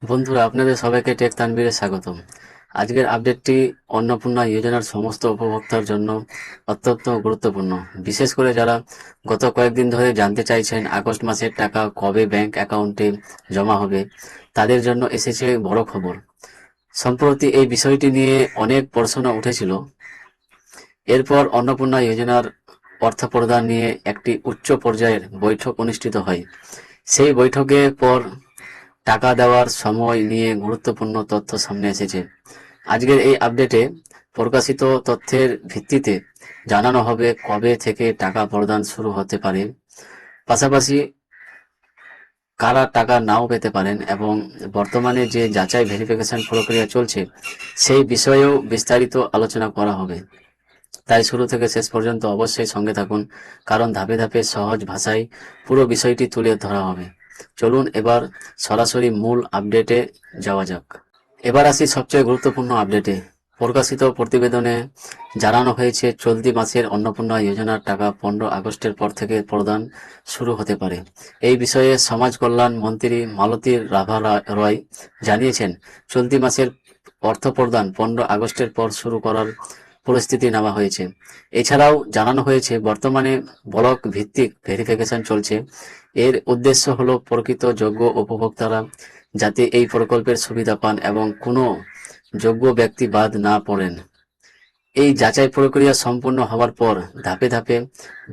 বন্ধুরা, আপনাদের সবাইকে টেক তানবীরে স্বাগতম। আজকের আপডেটটি অন্নপূর্ণা যোজনার সমস্ত উপভোক্তার জন্য অত্যন্ত গুরুত্বপূর্ণ। বিশেষ করে যারা গত কয়েকদিন ধরে জানতে চাইছেন আগস্ট মাসের টাকা কবে ব্যাংক অ্যাকাউন্টে জমা হবে, তাদের জন্য এসেছে বড় খবর। সম্প্রতি এই বিষয়টি নিয়ে অনেক প্রশ্ন উঠেছিল। এরপর অন্নপূর্ণা যোজনার অর্থ প্রদান নিয়ে একটি উচ্চ পর্যায়ের বৈঠক অনুষ্ঠিত হয়। সেই বৈঠকের পর টাকা দেওয়ার সময় নিয়ে গুরুত্বপূর্ণ তথ্য সামনে এসেছে। আজকের এই আপডেটে প্রকাশিত তথ্যের ভিত্তিতে জানানো হবে কবে থেকে টাকা প্রদান শুরু হতে পারে, পাশাপাশি কারা টাকা নাও পেতে পারেন এবং বর্তমানে যে যাচাই ভেরিফিকেশন প্রক্রিয়া চলছে সেই বিষয়েও বিস্তারিত আলোচনা করা হবে। তাই শুরু থেকে শেষ পর্যন্ত অবশ্যই সঙ্গে থাকুন, কারণ ধাপে ধাপে সহজ ভাষায় পুরো বিষয়টি তুলে ধরা হবে। চলুন এবার সরাসরি মূল আপডেটে যাওয়া যাক। এবার আসি সবচেয়ে গুরুত্বপূর্ণ আপডেটে। প্রকাশিত প্রতিবেদনে জানানো হয়েছে চলতি মাসের অন্নপূর্ণা যোজনার টাকা 15 আগস্টের পর থেকে প্রদান শুরু হতে পারে। এই বিষয়ে সমাজ কল্যাণ মন্ত্রী মালতী রাভা রয় জানিয়েছেন, চলতি মাসের অর্থ প্রদান 15 আগস্টের পর শুরু করার পরিস্থিতি নেওয়া হয়েছে। এছাড়াও জানানো হয়েছে বর্তমানে ব্লক ভিত্তিক ভেরিফিকেশন চলছে। এর উদ্দেশ্য হলো প্রকৃত যোগ্য উপভোক্তারা যাতে এই প্রকল্পের সুবিধা পান এবং কোনো যোগ্য ব্যক্তি বাদ না পড়েন। এই যাচাই প্রক্রিয়া সম্পূর্ণ হওয়ার পর ধাপে ধাপে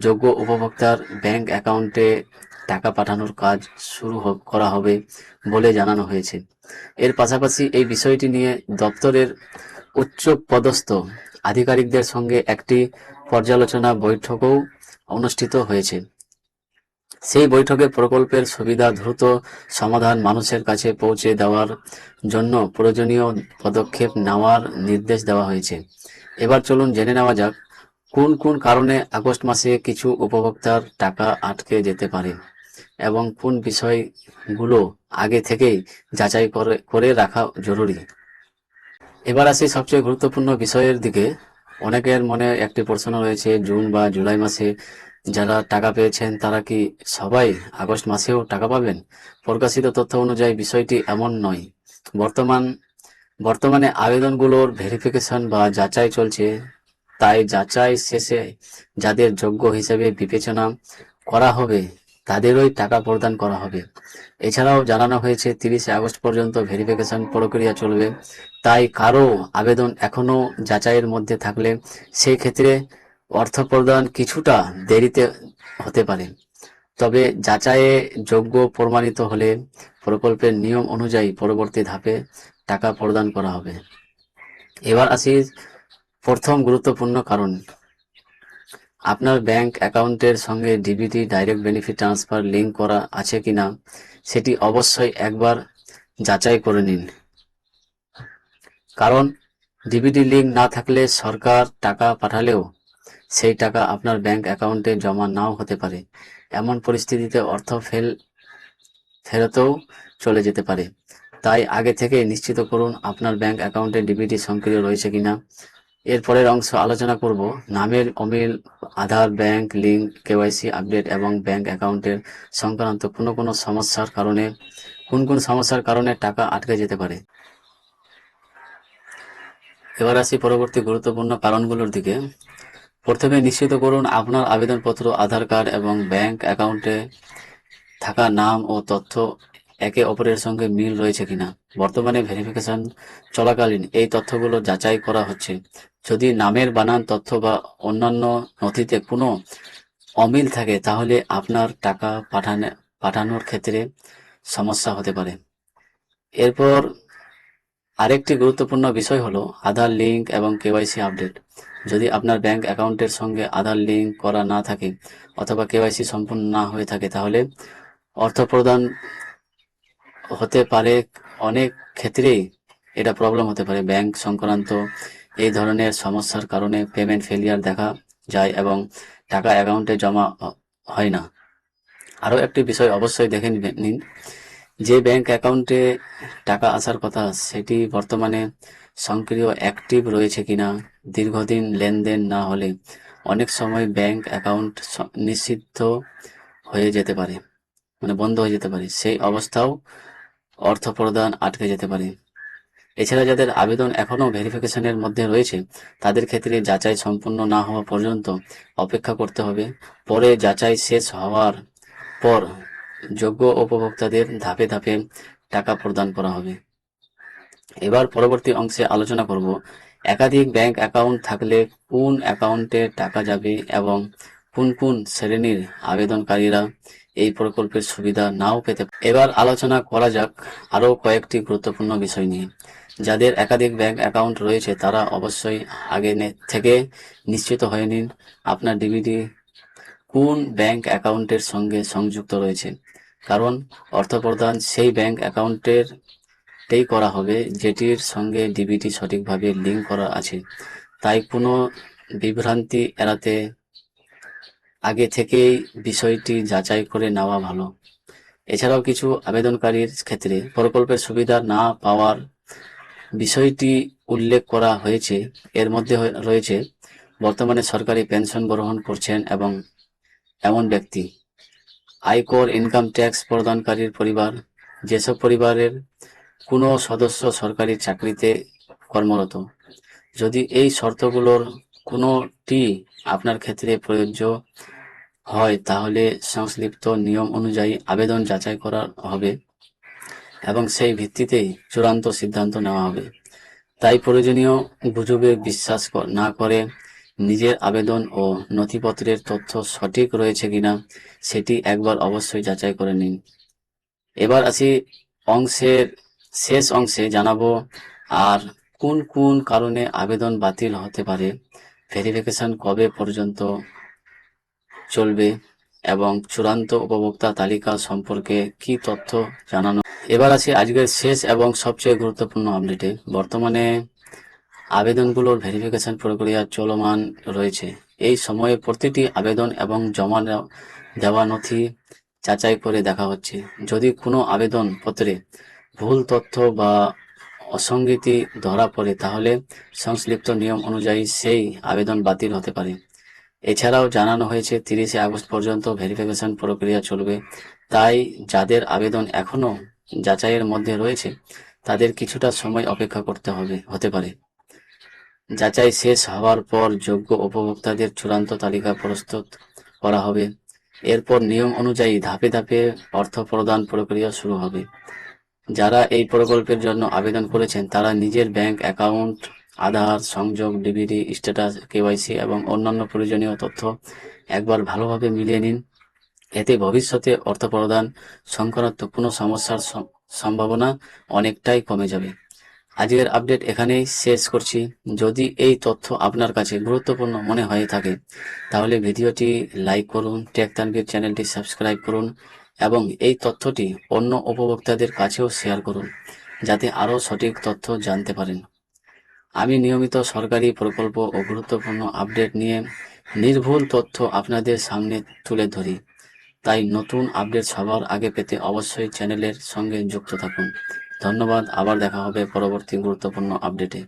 যোগ্য উপভোক্তার ব্যাংক অ্যাকাউন্টে টাকা পাঠানোর কাজ শুরু করা হবে বলে জানানো হয়েছে। এর পাশাপাশি এই বিষয়টি নিয়ে দপ্তরের উচ্চ পদস্থ আধিকারিকদের সঙ্গে একটি পর্যালোচনা বৈঠকও অনুষ্ঠিত হয়েছে। সেই বৈঠকে প্রকল্পের সুবিধা দ্রুত সমাধান মানুষের কাছে পৌঁছে দেওয়ার জন্য প্রয়োজনীয় পদক্ষেপ নেওয়ার নির্দেশ দেওয়া হয়েছে। এবার চলুন জেনে নেওয়া যাক কোন কোন কারণে আগস্ট মাসে কিছু উপভোক্তার টাকা আটকে যেতে পারে এবং কোন বিষয়গুলো আগে থেকেই যাচাই করে রাখা জরুরি। এবার আসি সবচেয়ে গুরুত্বপূর্ণ বিষয়ের দিকে। অনেকের মনে একটি প্রশ্ন রয়েছে, জুন বা জুলাই মাসে যারা টাকা পেয়েছেন তারা কি সবাই আগস্ট মাসেও টাকা পাবেন? প্রকাশিত তথ্য অনুযায়ী বিষয়টি এমন নয়। বর্তমান বর্তমানে আবেদনগুলোর ভেরিফিকেশন বা যাচাই চলছে, তাই যাচাই শেষে যাদের যোগ্য হিসেবে বিবেচনা করা হবে তাদেরই টাকা প্রদান করা হবে। এছাড়াও জানানো হয়েছে 30 আগস্ট পর্যন্ত ভেরিফিকেশন প্রক্রিয়া চলবে, তাই কারো আবেদন এখনও যাচাইয়ের মধ্যে থাকলে সেই ক্ষেত্রে অর্থ প্রদান কিছুটা দেরিতে হতে পারে। তবে যাচাইয়ে যোগ্য প্রমাণিত হলে প্রকল্পের নিয়ম অনুযায়ী পরবর্তী ধাপে টাকা প্রদান করা হবে। এবার আসি প্রথম গুরুত্বপূর্ণ কারণ, আপনার ব্যাংক অ্যাকাউন্টের সঙ্গে DBT direct benefit transfer link করা আছে কিনা সেটি অবশ্যই একবার যাচাই করে নিন। কারণ ডিবিটি লিঙ্ক না থাকলে সরকার টাকা পাঠালেও সেই টাকা আপনার ব্যাংক অ্যাকাউন্টে জমা নাও হতে পারে। এমন পরিস্থিতিতে অর্থ ফেরতেও চলে যেতে পারে। তাই আগে থেকে নিশ্চিত করুন আপনার ব্যাংক অ্যাকাউন্টে ডিবিটি সক্রিয় রয়েছে কিনা। এর পরের অংশ আলোচনা করব নামের অমিল, আধার, ব্যাংক লিঙ্ক, কেওয়াইসি আপডেট এবং ব্যাংক অ্যাকাউন্টের সংক্রান্ত কোন কোন সমস্যার কারণে টাকা আটকে যেতে পারে। এবার আসি পরবর্তী গুরুত্বপূর্ণ কারণগুলোর দিকে। প্রথমে নিশ্চিত করুন আপনার আবেদনপত্র, আধার কার্ড এবং ব্যাংক অ্যাকাউন্টে থাকা নাম ও তথ্য একে অপরের সঙ্গে মিল রয়েছে কিনা। বর্তমানে ভেরিফিকেশন চলাকালীন এই তথ্যগুলো যাচাই করা হচ্ছে। যদি নামের বানান, তথ্য বা অন্যান্য নথিতে কোনো অমিল থাকে তাহলে আপনার টাকা পাঠানোর ক্ষেত্রে সমস্যা হতে পারে। এরপর আরেকটি গুরুত্বপূর্ণ বিষয় হলো আধার লিঙ্ক এবং কেওয়াইসি আপডেট। যদি আপনার ব্যাংক অ্যাকাউন্টের সঙ্গে আধার লিঙ্ক করা না থাকে অথবা কেওয়াইসি সম্পূর্ণ না হয়ে থাকে তাহলে অর্থ প্রদান হতে পারে। অনেক ক্ষেত্রেই এটা প্রবলেম হতে পারে। ব্যাংক সংক্রান্ত এই ধরনের সমস্যার কারণে পেমেন্ট ফেলিয়ার দেখা যায় এবং টাকা অ্যাকাউন্টে জমা হয় না। আরও একটি বিষয় অবশ্যই দেখে নিন, যে ব্যাংক অ্যাকাউন্টে টাকা আসার কথা সেটি বর্তমানে সক্রিয় অ্যাক্টিভ রয়েছে কিনা। দীর্ঘদিন লেনদেন না হলে অনেক সময় ব্যাংক অ্যাকাউন্ট নিষিদ্ধ হয়ে যেতে পারে, মানে বন্ধ হয়ে যেতে পারে। সেই অবস্থাও অর্থ প্রদান আটকে যেতে পারে। এছাড়া যাদের আবেদন এখনও ভেরিফিকেশনের মধ্যে রয়েছে, তাদের ক্ষেত্রে যাচাই সম্পূর্ণ না হওয়া পর্যন্ত অপেক্ষা করতে হবে। পরে যাচাই শেষ হওয়ার পর যোগ্য উপভোক্তাদের ধাপে ধাপে টাকা প্রদান করা হবে। এবার পরবর্তী অংশে আলোচনা করব একাধিক ব্যাংক অ্যাকাউন্ট থাকলে কোন অ্যাকাউন্টে টাকা যাবে এবং কোন কোন শ্রেণীর আবেদনকারীরা এই প্রকল্পের সুবিধা নাও পেতে পারে। এবার আলোচনা করা যাক আরও কয়েকটি গুরুত্বপূর্ণ বিষয় নিয়ে। যাদের একাধিক ব্যাংক অ্যাকাউন্ট রয়েছে তারা অবশ্যই আগে থেকে নিশ্চিত হয়ে নিন আপনার ডিবিটি কোন ব্যাংক অ্যাকাউন্টের সঙ্গে সংযুক্ত রয়েছে, কারণ অর্থপ্রদান সেই ব্যাংক অ্যাকাউন্টেই করা হবে যেটির সঙ্গে ডিবিটি সঠিকভাবে লিঙ্ক করা আছে। তাই কোনো বিভ্রান্তি এড়াতে আগে থেকেই বিষয়টি যাচাই করে নেওয়া ভালো। এছাড়াও কিছু আবেদনকারীর ক্ষেত্রে প্রকল্পের সুবিধা না পাওয়ার বিষয়টি উল্লেখ করা হয়েছে। এর মধ্যে রয়েছে বর্তমানে সরকারি পেনশন গ্রহণ করছেন এবং এমন ব্যক্তি, আয়কর ইনকাম ট্যাক্স প্রদানকারীর পরিবার, যেসব পরিবারের কোনো সদস্য সরকারি চাকরিতে কর্মরত। যদি এই শর্তগুলোর কোনোটি আপনার ক্ষেত্রে প্রযোজ্য হয় তাহলে সংশ্লিষ্ট নিয়ম অনুযায়ী আবেদন যাচাই করা হবে এবং সেই ভিত্তিতেই চূড়ান্ত সিদ্ধান্ত নেওয়া হবে। তাই প্রয়োজনীয় গুজবে বিশ্বাস না করে নিজের আবেদন ও নথিপত্রের তথ্য সঠিক রয়েছে কিনা সেটি একবার অবশ্যই যাচাই করে নিন। এবার আসি শেষ অংশে জানাবো আর কোন কোন কারণে আবেদন বাতিল হতে পারে, ভেরিফিকেশন কবে পর্যন্ত চলবে এবং চূড়ান্ত উপভোক্তা তালিকা সম্পর্কে কি তথ্য জানানো। এবার আসি আজকের শেষ এবং সবচেয়ে গুরুত্বপূর্ণ আপডেটে। বর্তমানে আবেদনগুলোর ভেরিফিকেশন প্রক্রিয়া চলমান রয়েছে। এই সময়ে প্রতিটি আবেদন এবং জমা দেওয়া নথি যাচাই করে দেখা হচ্ছে। যদি কোনো আবেদনপত্রে ভুল তথ্য বা অসঙ্গতি ধরা পড়ে তাহলে সংশ্লিষ্ট নিয়ম অনুযায়ী সেই আবেদন বাতিল হতে পারে। এছাড়াও জানানো হয়েছে 30শে আগস্ট পর্যন্ত ভেরিফিকেশন প্রক্রিয়া চলবে। তাই যাদের আবেদন এখনও যাচাইয়ের মধ্যে রয়েছে তাদের কিছুটা সময় অপেক্ষা করতে হতে পারে। যাচাই শেষ হওয়ার পর যোগ্য উপভোক্তাদের চূড়ান্ত তালিকা প্রস্তুত করা হবে। এরপর নিয়ম অনুযায়ী ধাপে ধাপে অর্থ প্রদান প্রক্রিয়া শুরু হবে। যারা এই প্রকল্পের জন্য আবেদন করেছেন তারা নিজের ব্যাংক অ্যাকাউন্ট, আধার সংযোগ, ডিবিটি স্ট্যাটাস, কেওয়াইসি এবং অন্যান্য প্রয়োজনীয় তথ্য একবার ভালোভাবে মিলিয়ে নিন। এতে ভবিষ্যতে অর্থ প্রদান সংক্রান্ত কোনো সমস্যার সম্ভাবনা অনেকটাই কমে যাবে। আজকের আপডেট এখানেই শেষ করছি। যদি এই তথ্য আপনার কাছে গুরুত্বপূর্ণ মনে হয়ে থাকে তাহলে ভিডিওটি লাইক করুন, টেক তানভীর চ্যানেলটি সাবস্ক্রাইব করুন এবং এই তথ্যটি অন্য উপভোক্তাদের কাছেও শেয়ার করুন যাতে আরও সঠিক তথ্য জানতে পারেন। আমি নিয়মিত সরকারি প্রকল্প ও গুরুত্বপূর্ণ আপডেট নিয়ে নির্ভুল তথ্য আপনাদের সামনে তুলে ধরি। তাই নতুন আপডেট সবার আগে পেতে অবশ্যই চ্যানেলের সঙ্গে যুক্ত থাকুন। ধন্যবাদ। আবার দেখা হবে পরবর্তী গুরুত্বপূর্ণ আপডেটে।